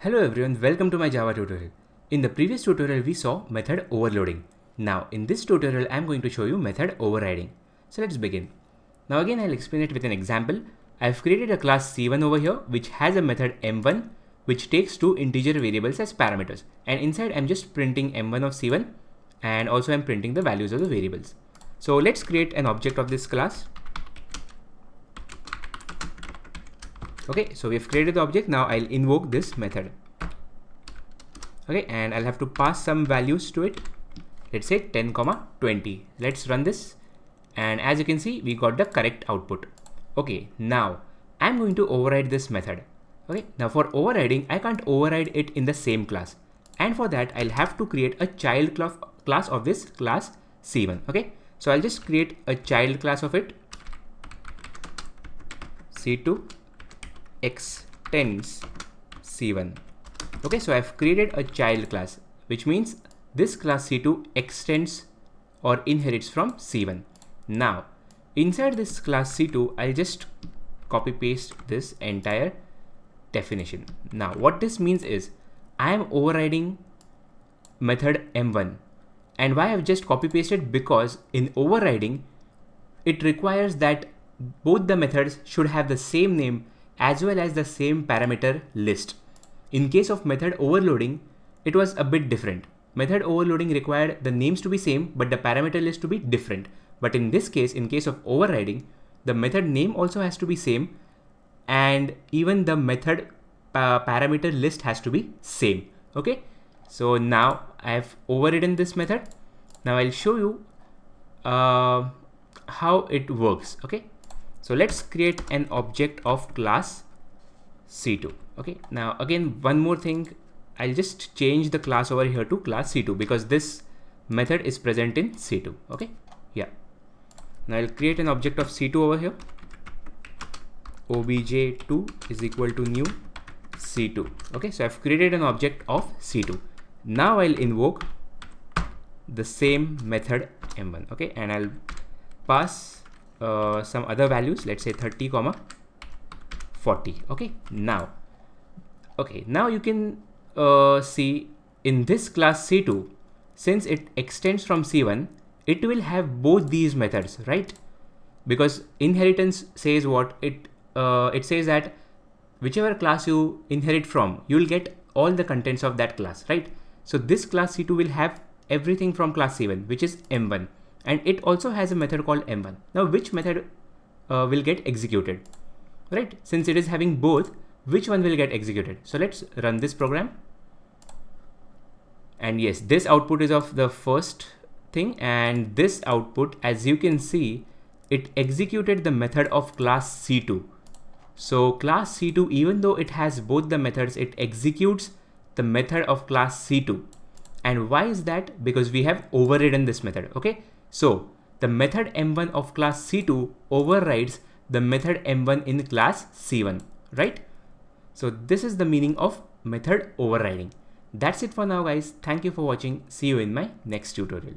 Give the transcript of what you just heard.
Hello everyone, welcome to my Java tutorial. In the previous tutorial we saw method overloading. Now in this tutorial I am going to show you method overriding. So let's begin. Now again I'll explain it with an example. I've created a class C1 over here which has a method M1 which takes two integer variables as parameters, and inside I'm just printing M1 of C1 and also I'm printing the values of the variables. So let's create an object of this class. Okay, so we've created the object. Now I'll invoke this method. Okay, and I'll have to pass some values to it. Let's say 10, 20. Let's run this. And as you can see, we got the correct output. Okay, now I'm going to override this method. Okay, now for overriding, I can't override it in the same class. And for that, I'll have to create a child class of this class C1. Okay, so I'll just create a child class of it. C2 extends C1. Okay, so I've created a child class, which means this class C2 extends or inherits from C1. Now, inside this class C2, I'll just copy paste this entire definition. Now, what this means is I am overriding method M1. And why I've just copy pasted? Because in overriding, it requires that both the methods should have the same name as well as the same parameter list. In case of method overloading, it was a bit different. Method overloading required the names to be same but the parameter list to be different. But in this case, in case of overriding, the method name also has to be same and even the method parameter list has to be same. Okay, so now I have overridden this method. Now I'll show you how it works. Okay, so let's create an object of class C2. Okay, now again one more thing, I'll just change the class over here to class C2 because this method is present in C2. Okay, yeah. Now I'll create an object of C2 over here. obj2 is equal to new C2. Okay, so I've created an object of C2. Now I'll invoke the same method M1. Okay, and I'll pass some other values, let's say 30, 40. Okay, now you can see in this class C2, since it extends from C1, it will have both these methods, right? Because inheritance says what? It says that whichever class you inherit from, you will get all the contents of that class, right? So this class C2 will have everything from class C1, which is M1, and it also has a method called M1. Now which method will get executed? Right, since it is having both, which one will get executed? So let's run this program. And yes, this output is of the first thing, and this output, as you can see, it executed the method of class C2. So class C2, even though it has both the methods, it executes the method of class C2. And why is that? Because we have overridden this method. Okay, so the method M1 of class C2 overrides the method M1 in class C1, right? So this is the meaning of method overriding. That's it for now, guys. Thank you for watching. See you in my next tutorial.